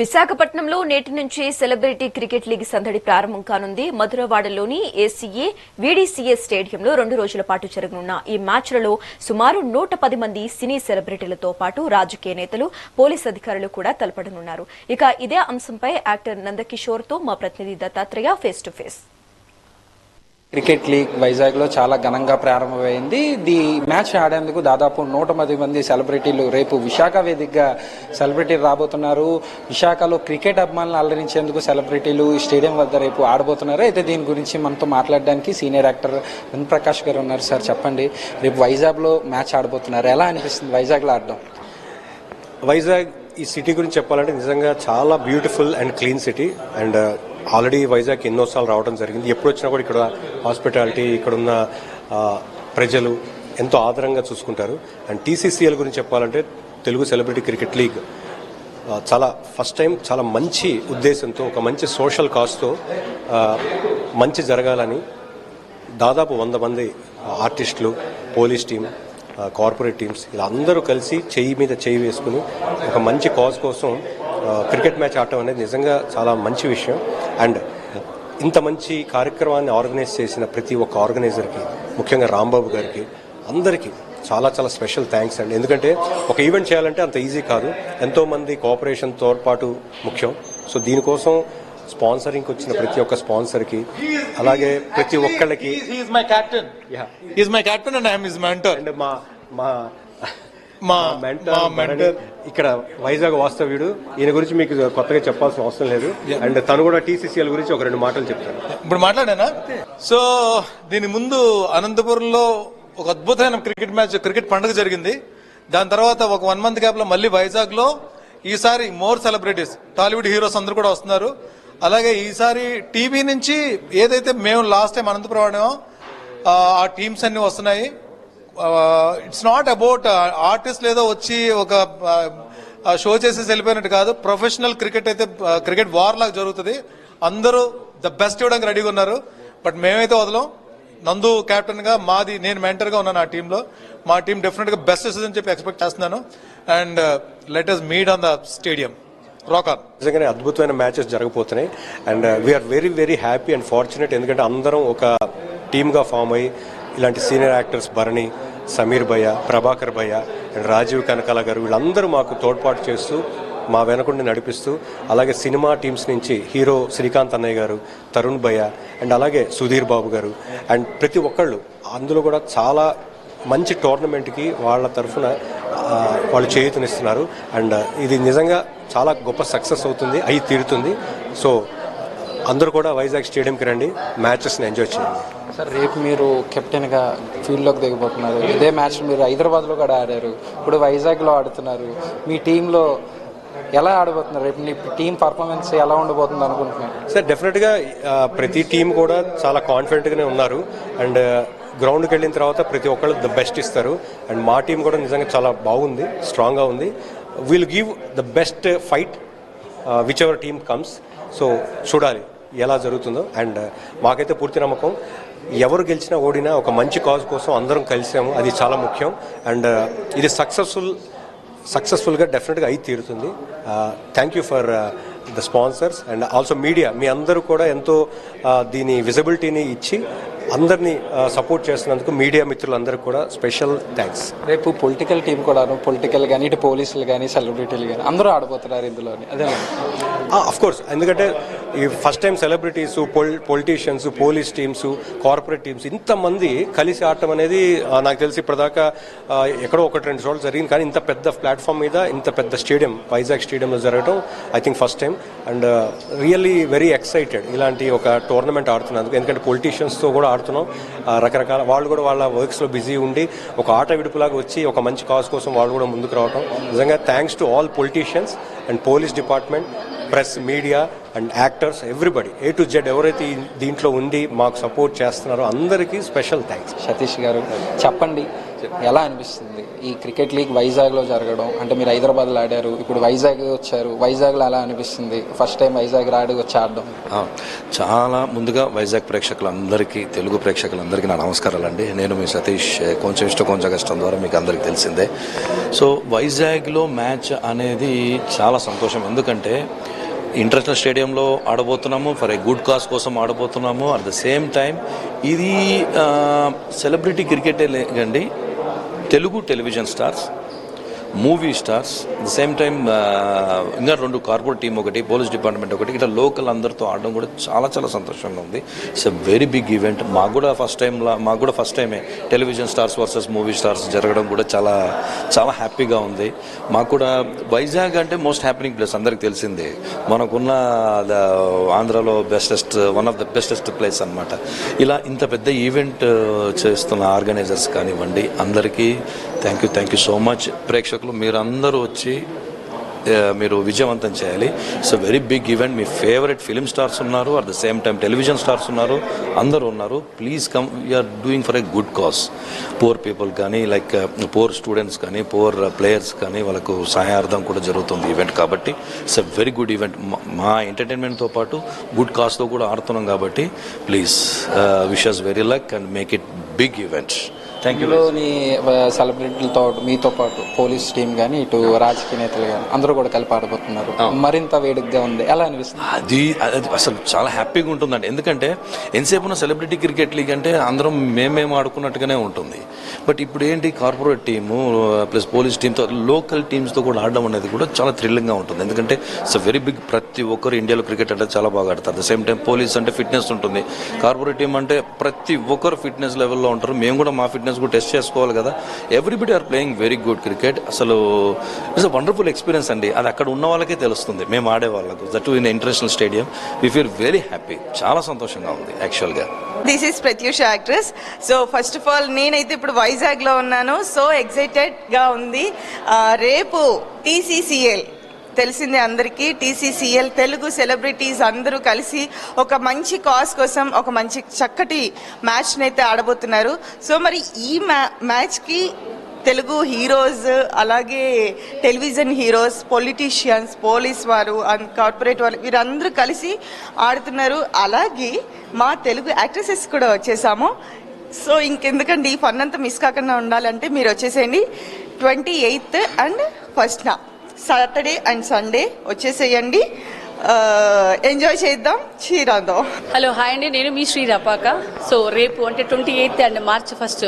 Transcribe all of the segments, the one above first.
విశాఖపట్నంలో నేటి నుంచి సెలబ్రిటీ క్రికెట్ లీగ్ సందడి ప్రారంభం కానుంది. మధురవాడలోని ఏసీఏ వీడీసీఏ స్టేడియంలో 2 రోజుల పాటు జరగనున్న ఈ మ్యాచ్లలో సుమారు 110 మంది సినీ సెలబ్రిటీలతో పాటు రాజకీయ నేతలు, పోలీస్ అధికారులు కూడా తలపడనున్నారు. ఇక ఇదే అంశంపై యాక్టర్ నందకిషోర్తో మా ప్రతినిధి Dattatreya face to face. Cricket league వైజాగ్లో చాలా ఘనంగా ప్రారంభమైంది. ఈ మ్యాచ్ ఆడేందుకు దాదాపు 110 మంది సెలబ్రిటీలు రేపు విశాఖ వేదికగా సెలబ్రిటీలు రాబోతున్నారు. విశాఖలో క్రికెట్ అభిమానులు అలరించేందుకు సెలబ్రిటీలు ఈ స్టేడియం వద్ద రేపు ఆడబోతున్నారు. అయితే దీని గురించి మనతో మాట్లాడడానికి సీనియర్ యాక్టర్ వెంకట ప్రకాష్ గారు ఉన్నారు. సార్ చెప్పండి, రేపు వైజాగ్లో మ్యాచ్ ఆడబోతున్నారు, ఎలా అనిపిస్తుంది వైజాగ్లో ఆడడం? వైజాగ్ ఈ సిటీ గురించి చెప్పాలంటే నిజంగా చాలా beautiful and clean city. And already Vizag ఎన్నోసార్లు రావడం జరిగింది. ఎప్పుడు వచ్చినా కూడా ఇక్కడ హాస్పిటాలిటీ, ఇక్కడున్న ప్రజలు ఎంతో ఆదరంగా చూసుకుంటారు. అండ్ టీసీసీఎల్ గురించి చెప్పాలంటే తెలుగు సెలబ్రిటీ క్రికెట్ లీగ్ చాలా ఫస్ట్ టైం చాలా మంచి ఉద్దేశంతో, ఒక మంచి సోషల్ కాజ్తో మంచి జరగాలని దాదాపు 100 మంది ఆర్టిస్టులు, పోలీస్ టీం, కార్పొరేట్ టీమ్స్ ఇలా అందరూ కలిసి చెయ్యి మీద చెయ్యి వేసుకుని ఒక మంచి కాజ్ కోసం క్రికెట్ మ్యాచ్ ఆడటం అనేది నిజంగా చాలా మంచి విషయం. అండ్ ఇంత మంచి కార్యక్రమాన్ని ఆర్గనైజ్ చేసిన ప్రతి ఒక్క ఆర్గనైజర్కి, ముఖ్యంగా రాంబాబు గారికి, అందరికీ చాలా చాలా స్పెషల్ థ్యాంక్స్ అండి. ఎందుకంటే ఒక ఈవెంట్ చేయాలంటే అంత ఈజీ కాదు, ఎంతోమంది కోఆపరేషన్ తోడ్పాటు ముఖ్యం. సో దీనికోసం స్పాన్సరింగ్ వచ్చిన ప్రతి ఒక్క స్పాన్సర్కి, అలాగే ప్రతి ఒక్కళ్ళకి ఇక్కడ వైజాగ్ వాస్తవ్యుడు, ఈయన గురించి మీకు కొత్తగా చెప్పాల్సిన అవసరం లేదు. అండ్ తను కూడా టీసీసీఎల్ గురించి ఒక 2 మాటలు చెప్తాను. ఇప్పుడు మాట్లాడానా? సో దీని ముందు అనంతపురంలో ఒక అద్భుతమైన క్రికెట్ పండుగ జరిగింది. దాని తర్వాత ఒక 1 మంత్ గ్యాప్ లో మళ్ళీ వైజాగ్ లో ఈసారి మోర్ సెలబ్రిటీస్, టాలీవుడ్ హీరోస్ అందరూ కూడా వస్తున్నారు. అలాగే ఈసారి టీవీ నుంచి ఏదైతే మేము లాస్ట్ టైం అనంతపురం ఆడామో ఆ టీమ్స్ అన్ని వస్తున్నాయి. ఇట్స్ నాట్ అబౌట్ ఆర్టిస్ట్ లేదో వచ్చి ఒక షో చేసేసి వెళ్ళిపోయినట్టు కాదు. ప్రొఫెషనల్ క్రికెట్ అయితే క్రికెట్ వార్ లాగా జరుగుతుంది. అందరూ ద బెస్ట్ ఇవ్వడానికి రెడీగా ఉన్నారు. బట్ మేమైతే వదలం. నందు కెప్టెన్ గా, నేను మెంటర్ గా ఉన్నాను ఆ టీంలో. మా టీం డెఫినెట్ గా బెస్ట్ ఇస్తుందని చెప్పి ఎక్స్పెక్ట్ చేస్తున్నాను. And let us meet on the stadium. Rock on. నిజంగానే అద్భుతమైన మ్యాచెస్ జరగబోతున్నాయి. And we are very very happy and fortunate. ఎందుకంటే అందరం ఒక టీమ్గా ఫామ్ అయ్యి ఇలాంటి సీనియర్ యాక్టర్స్ భరణి, సమీర్ భయ్య, ప్రభాకర్ భయ్య అండ్ రాజీవ్ కనకాల గారు వీళ్ళందరూ మాకు తోడ్పాటు చేస్తూ, మా వెనకుండి నడిపిస్తూ, అలాగే సినిమా టీమ్స్ నుంచి హీరో శ్రీకాంత్ అన్నయ్య గారు, తరుణ్ భయ్య అండ్ అలాగే సుధీర్ బాబు గారు అండ్ ప్రతి ఒక్కళ్ళు అందులో కూడా చాలా మంచి టోర్నమెంట్కి వాళ్ళ తరఫున వాళ్ళు చేయూతనిస్తున్నారు. అండ్ ఇది నిజంగా చాలా గొప్ప సక్సెస్ అవుతుంది, అయి తీరుతుంది. సో అందరూ కూడా వైజాగ్ స్టేడియంకి రండి, మ్యాచెస్ని ఎంజాయ్ చేయండి. సార్ రేపు మీరు కెప్టెన్గా ఫీల్డ్లోకి దిగబోతున్నారు. ఇదే మ్యాచ్ మీరు హైదరాబాద్లో కూడా ఆడారు, ఇప్పుడు వైజాగ్లో ఆడుతున్నారు. మీ టీంలో ఎలా ఆడబోతున్నారు? రేపు మీ టీం పర్ఫార్మెన్స్ ఎలా ఉండబోతుంది అనుకుంటున్నారు? సార్ డెఫినెట్గా ప్రతి టీం కూడా చాలా కాన్ఫిడెంట్గానే ఉన్నారు. అండ్ గ్రౌండ్కి వెళ్ళిన తర్వాత ప్రతి ఒక్కళ్ళు ద బెస్ట్ ఇస్తారు. అండ్ మా టీం కూడా నిజంగా చాలా బాగుంది, స్ట్రాంగ్గా ఉంది. Will give the best fight which ever team comes. So చూడాలి ఎలా జరుగుతుందో. అండ్ మాకైతే పూర్తి నమ్మకం, ఎవరు గెలిచినా ఓడినా ఒక మంచి కాజ్ కోసం అందరం కలిసాము, అది చాలా ముఖ్యం. అండ్ ఇది సక్సెస్ఫుల్గా డెఫినెట్గా అయి తీరుతుంది. Thank you for the sponsors and also media. మీ అందరూ కూడా ఎంతో దీని విజిబిలిటీని ఇచ్చి అందరినీ సపోర్ట్ చేస్తున్నందుకు మీడియా మిత్రులందరూ కూడా స్పెషల్ థ్యాంక్స్. రేపు పొలిటికల్ టీం కూడా, పొలిటికల్ కానీ, ఇటు పోలీసులు కానీ, సెలబ్రిటీలు కానీ అందరూ ఆడబోతున్నారు ఇందులోని. అదే అఫ్ కోర్స్, ఎందుకంటే ఈ first time celebrities, politicians, police teams, corporate teams ఇంతమంది కలిసి ఆడటం అనేది నాకు తెలిసి ఇప్పటిదాకా ఎక్కడో 1-2 చోట్ల జరిగింది. కానీ ఇంత పెద్ద ప్లాట్ఫామ్ మీద ఇంత పెద్ద స్టేడియం, వైజాగ్ స్టేడియంలో జరగడం I think first time. And really very excited ఇలాంటి ఒక టోర్నమెంట్ ఆడుతున్నందుకు. ఎందుకంటే పొలిటీషియన్స్తో కూడా ఆడుతున్నాం, రకరకాల వాళ్ళు కూడా వాళ్ళ వర్క్స్లో బిజీ ఉండి ఒక ఆట విడుపులాగా వచ్చి ఒక మంచి కాజ్ కోసం వాళ్ళు కూడా ముందుకు రావడం నిజంగా thanks to all politicians and police department, press, media and actors, everybody A to Z ఎవరైతే దీంట్లో ఉండి మాకు సపోర్ట్ చేస్తున్నారో అందరికీ స్పెషల్ థ్యాంక్స్. సతీష్ గారు చెప్పండి, ఎలా అనిపిస్తుంది ఈ క్రికెట్ లీగ్ వైజాగ్లో జరగడం? అంటే మీరు హైదరాబాద్లో ఆడారు, ఇప్పుడు వైజాగ్ వచ్చారు. వైజాగ్లో ఎలా అనిపిస్తుంది ఫస్ట్ టైం వైజాగ్ వచ్చి ఆడడం? చాలా ముందుగా వైజాగ్ ప్రేక్షకులందరికీ, తెలుగు ప్రేక్షకులందరికీ నా నమస్కారాలండి. నేను మీ సతీష్. కొంచెం ఇష్టం కొంచెం కష్టం ద్వారా మీకు అందరికీ తెలిసిందే. సో వైజాగ్లో మ్యాచ్ అనేది చాలా సంతోషం. ఎందుకంటే ఇంటర్నేషనల్ స్టేడియంలో ఆడబోతున్నాము, ఫర్ ఏ గుడ్ కాజ్ కోసం ఆడబోతున్నాము. అట్ ద సేమ్ టైం ఇది సెలబ్రిటీ క్రికెటే లేదండి, Telugu television stars, movie stars, the same time ఇంకా 2 కార్పొరేట్ టీం, ఒకటి పోలీస్ డిపార్ట్మెంట్, ఒకటి ఇట్లా లోకల్ అందరితో ఆడడం కూడా చాలా చాలా సంతోషంగా ఉంది. It's a very big event. మాకు కూడా ఫస్ట్ టైమే television stars versus movie stars జరగడం కూడా చాలా చాలా హ్యాపీగా ఉంది. మాకు కూడా వైజాగ్ అంటే మోస్ట్ హ్యాపెనింగ్ ప్లేస్, అందరికి తెలిసిందే. మనకున్న ఆంధ్రాలో one of the bestest place అనమాట. ఇలా ఇంత పెద్ద ఈవెంట్ చేస్తున్న ఆర్గనైజర్స్ కానివ్వండి, అందరికీ థ్యాంక్ యూ సో మచ్. ప్రేక్షకులు మీరందరూ వచ్చి మీరు విజయవంతం చేయాలి. It's a very big event. మీ ఫేవరెట్ ఫిలిం స్టార్స్ ఉన్నారు, at the same time television stars ఉన్నారు, అందరూ ఉన్నారు. Please come, we are doing for a good cause. Poor people కానీ, లైక్ పూర్ స్టూడెంట్స్ కానీ, పూర్ ప్లేయర్స్ కానీ, వాళ్ళకు సహాయార్థం కూడా జరుగుతుంది ఈవెంట్. కాబట్టి it's a very good event. మా ఎంటర్టైన్మెంట్తో పాటు గుడ్ కాజ్తో కూడా ఆడుతున్నాం. కాబట్టి please wish us very luck and make it big event. ఇందులోని సెలబ్రిటీలతో మీతో పాటు పోలీస్ టీం కానీ, ఇటు రాజకీయ నేతలు కానీ అందరూ కూడా కలిపి ఆడబోతున్నారు. మరింత వేడుకగా ఉంది. ఎలా అనిపిస్తుంది? అది అసలు చాలా హ్యాపీగా ఉంటుందండి. ఎందుకంటే ఎంతసేపు ఉన్న సెలబ్రిటీ క్రికెట్ లీగ్ అంటే అందరం మేము ఆడుకున్నట్టుగానే ఉంటుంది. బట్ ఇప్పుడు ఏంటి, కార్పొరేట్ టీము ప్లస్ పోలీస్ టీంతో, లోకల్ టీమ్స్తో కూడా ఆడడం అనేది కూడా చాలా థ్రిల్లింగ్గా ఉంటుంది. ఎందుకంటే ఇట్స్ వెరీ బిగ్. ప్రతి ఒక్కరు ఇండియాలో క్రికెట్ అంటే చాలా బాగా ఆడతారు. ద సేమ్ టైం పోలీస్ అంటే ఫిట్నెస్ ఉంటుంది, కార్పొరేట్ టీం అంటే ప్రతి ఒక్కరు ఫిట్నెస్ లెవెల్లో ఉంటారు. మేము కూడా మా ఫిట్నెస్ కూడా టెస్ట్ చేసుకోవాలి కదా. Everybody are playing very good cricket. అసలు ఇట్స్ అ వండర్ఫుల్ ఎక్స్పీరియన్స్ అండి. అది అక్కడ ఉన్న వాళ్ళకే తెలుస్తుంది, మేము ఆడే వాళ్ళకు. That in international stadium we feel very happy. చాలా సంతోషంగా ఉంది యాక్చువల్గా. This is Prathyusha actress. So first of all నేనైతే ఇప్పుడు వైజాగ్లో ఉన్నాను. సో ఎక్సైటెడ్గా ఉంది. రేపు TCCL తెలిసిందే అందరికీ. TCCL తెలుగు సెలబ్రిటీస్ అందరూ కలిసి ఒక మంచి కాజ్ కోసం ఒక మంచి చక్కటి మ్యాచ్ని అయితే ఆడబోతున్నారు. సో మరి ఈ మ్యాచ్కి తెలుగు హీరోస్, అలాగే టెలివిజన్ హీరోస్, పొలిటీషియన్స్, పోలీస్ వారు, కార్పొరేట్ వారు, వీరందరూ కలిసి ఆడుతున్నారు. అలాగే మా తెలుగు యాక్ట్రెసెస్ కూడా వచ్చేసాము. సో ఇంకెందుకండి ఈ ఫన్ అంతా మిస్ కాకుండా ఉండాలంటే మీరు వచ్చేసేయండి. 28th and 1st Saturday and Sunday వచ్చేసేయండి. ఎంజాయ్ చేద్దాం, చీరాందాం. హలో, హాయ్ అండి. నేను మీ శ్రీ రపాక. సో రేపు అంటే 28th and March 1st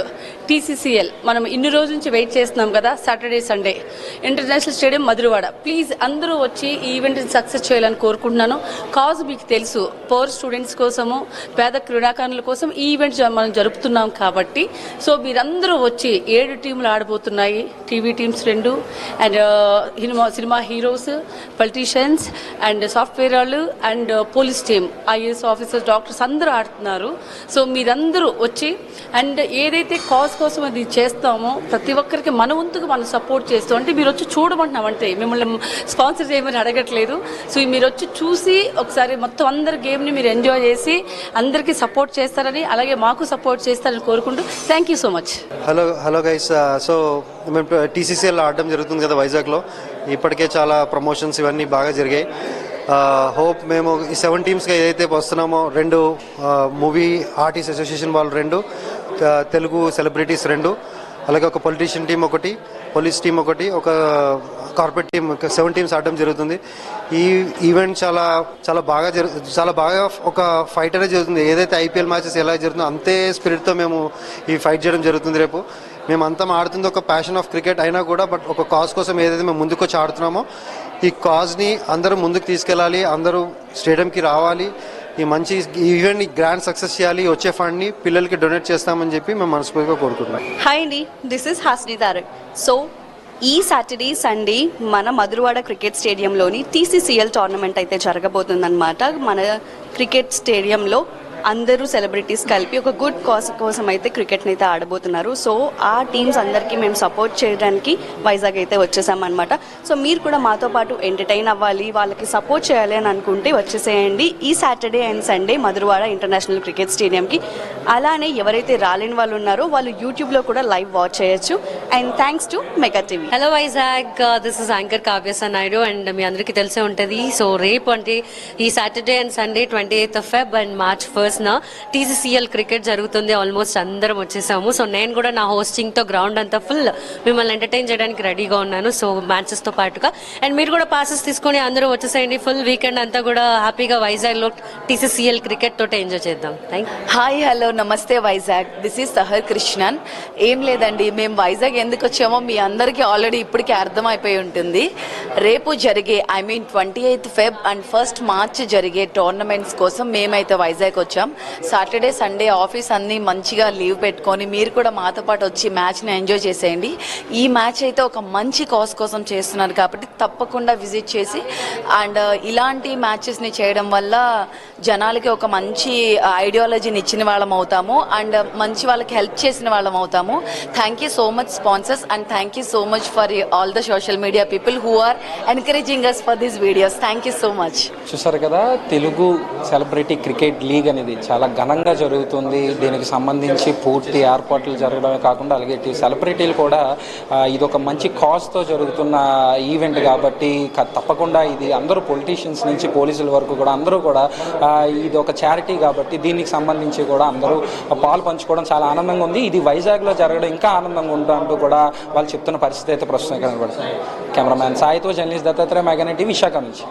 TCCL మనం ఇన్ని రోజుల నుంచి వెయిట్ చేస్తున్నాం కదా, Saturday Sunday international stadium Madhurawada. Please అందరూ వచ్చి ఈ ఈవెంట్ని సక్సెస్ చేయాలని కోరుకుంటున్నాను. కాజ్ మీకు తెలుసు, పవర్ స్టూడెంట్స్ కోసము, పేద క్రీడాకారుల కోసం ఈ ఈవెంట్ మనం జరుపుతున్నాం. కాబట్టి సో మీరందరూ వచ్చి 7 టీంలు ఆడబోతున్నాయి. TV teams 2 and cinema heroes, politicians and software వాళ్ళు and police team, IAS officers, doctors అందరూ ఆడుతున్నారు. సో మీరందరూ వచ్చి అండ్ ఏదైతే కాజ్ కోసం అది చేస్తామో ప్రతి ఒక్కరికి మన వంతుకు మనం సపోర్ట్ చేస్తాం. అంటే మీరు వచ్చి చూడమంటున్నాం, అంటే మిమ్మల్ని స్పాన్సర్ చేయమని అడగట్లేదు. సో మీరు వచ్చి చూసి ఒకసారి మొత్తం అందరి గేమ్ని మీరు ఎంజాయ్ చేసి అందరికీ సపోర్ట్ చేస్తారని, అలాగే మాకు సపోర్ట్ చేస్తారని కోరుకుంటూ thank you so much. Hello guys. So మేము TCCL ఆడడం జరుగుతుంది కదా వైజాగ్లో. ఇప్పటికే చాలా ప్రమోషన్స్ ఇవన్నీ బాగా జరిగాయి. హోప్ మేము ఈ 7 టీమ్స్గా ఏదైతే వస్తున్నామో, 2 మూవీ ఆర్టిస్ట్ అసోసియేషన్ వాళ్ళు 2, తెలుగు సెలబ్రిటీస్ 2, అలాగే ఒక పొలిటీషియన్ టీం 1, పోలీస్ టీం 1, ఒక కార్పొరేట్ టీం, 7 టీమ్స్ ఆడడం జరుగుతుంది. ఈ ఈవెంట్ చాలా బాగా ఒక ఫైట్ అనేది జరుగుతుంది. ఏదైతే IPL మ్యాచెస్ ఎలా జరుగుతుందో అంతే స్పిరిట్తో మేము ఈ ఫైట్ చేయడం జరుగుతుంది. రేపు మేమంతా ఆడుతుంది ఒక ప్యాషన్ ఆఫ్ క్రికెట్ అయినా కూడా, బట్ ఒక కాజ్ కోసం ఏదైతే మేము ముందుకు వచ్చి ఆడుతున్నామో ఈ కాజ్ని అందరూ ముందుకు తీసుకెళ్ళాలి, అందరూ స్టేడియంకి రావాలి, ఈ మంచి ఈవెంట్ని గ్రాండ్ సక్సెస్ చేయాలి. వచ్చే ఫండ్ని పిల్లలకి డొనేట్ చేస్తామని చెప్పి మేము మనస్ఫూర్తిగా కోరుకుంటున్నాం. హాయ్ అండి, this is Hasni Tarak. So ఈ సాటర్డే సండే మన మధురవాడ క్రికెట్ స్టేడియంలోని TCCL టోర్నమెంట్ అయితే జరగబోతుందన్నమాట. మన క్రికెట్ స్టేడియంలో అందరూ సెలబ్రిటీస్ కలిపి ఒక గుడ్ కాజ్ కోసం అయితే క్రికెట్ని అయితే ఆడబోతున్నారు. సో ఆ టీమ్స్ అందరికీ మేము సపోర్ట్ చేయడానికి వైజాగ్ అయితే వచ్చేసామన్నమాట. సో మీరు కూడా మాతో పాటు ఎంటర్టైన్ అవ్వాలి, వాళ్ళకి సపోర్ట్ చేయాలి అని అనుకుంటే వచ్చేసేయండి ఈ Saturday and Sunday Madhurawada international cricket స్టేడియంకి. అలానే ఎవరైతే రాలేని వాళ్ళు ఉన్నారో వాళ్ళు యూట్యూబ్లో కూడా లైవ్ వాచ్ చేయొచ్చు. And thanks to mega TV. Hello Vizag, this is anchor Kavya Naidu. And మీ అందరికీ తెలిసే ఉంటుంది, సో రేపు అంటే ఈ Saturday and Sunday 28th Feb and March 1st TCCL క్రికెట్ జరుగుతుంది. ఆల్మోస్ట్ అందరం వచ్చేసాము. సో నేను కూడా నా హోస్టింగ్తో గ్రౌండ్ అంతా ఫుల్ మిమ్మల్ని ఎంటర్టైన్ చేయడానికి రెడీగా ఉన్నాను. సో మ్యాచెస్తో పాటుగా అండ్ మీరు కూడా పాసెస్ తీసుకొని అందరూ వచ్చేసేయండి. ఫుల్ వీకెండ్ అంతా కూడా హ్యాపీగా వైజాగ్లో TCCL క్రికెట్ తోటి ఎంజాయ్ చేద్దాం. Thank you. హాయ్ హలో నమస్తే వైజాగ్, దిస్ ఈజ్ సహర్ కృష్ణన్. ఏం లేదండి, మేము వైజాగ్ ఎందుకు వచ్చామో మీ అందరికీ ఆల్రెడీ ఇప్పటికే అర్థమైపోయి ఉంటుంది. రేపు జరిగే 28th Feb and 1st March జరిగే టోర్నమెంట్స్ కోసం మేమైతే వైజాగ్ వచ్చాం. సాటర్డే సండే ఆఫీస్ అన్నీ మంచిగా లీవ్ పెట్టుకొని మీరు కూడా మాతో పాటు వచ్చి మ్యాచ్ని ఎంజాయ్ చేసేయండి. ఈ మ్యాచ్ అయితే ఒక మంచి కాజ్ కోసం చేస్తున్నారు కాబట్టి తప్పకుండా విజిట్ చేసి అండ్ ఇలాంటి మ్యాచెస్ని చేయడం వల్ల జనాలకి ఒక మంచి ఐడియాలజీని ఇచ్చిన వాళ్ళం అవుతాము అండ్ మంచి వాళ్ళకి హెల్ప్ చేసిన వాళ్ళం అవుతాము. Thank you so much sponsors and thank you so much for all the social media people who are encouraging us for these videos. Thank you so much. చూసారు కదా, తెలుగు సెలబ్రిటీ క్రికెట్ లీగ్ అనేది చాలా ఘనంగా జరుగుతుంది. దీనికి సంబంధించి పూర్తి ఏర్పాట్లు జరగడమే కాకుండా అలాగే సెలబ్రిటీలు కూడా ఇది ఒక మంచి కాజ్తో జరుగుతున్న ఈవెంట్ కాబట్టి తప్పకుండా ఇది అందరూ పొలిటీషియన్స్ నుంచి పోలీసుల వరకు కూడా అందరూ కూడా ఇది ఒక చారిటీ కాబట్టి దీనికి సంబంధించి కూడా అందరూ పాలు పంచుకోవడం చాలా ఆనందంగా ఉంది. ఇది వైజాగ్లో జరగడం ఇంకా ఆనందంగా ఉంటూ కూడా వాళ్ళు చెప్తున్న పరిస్థితి అయితే ప్రస్తుతం కనబడుతుంది. కెమెరామ్యాన్ సాయితో journalist Dattatreya, mega TV, Visakha నుంచి.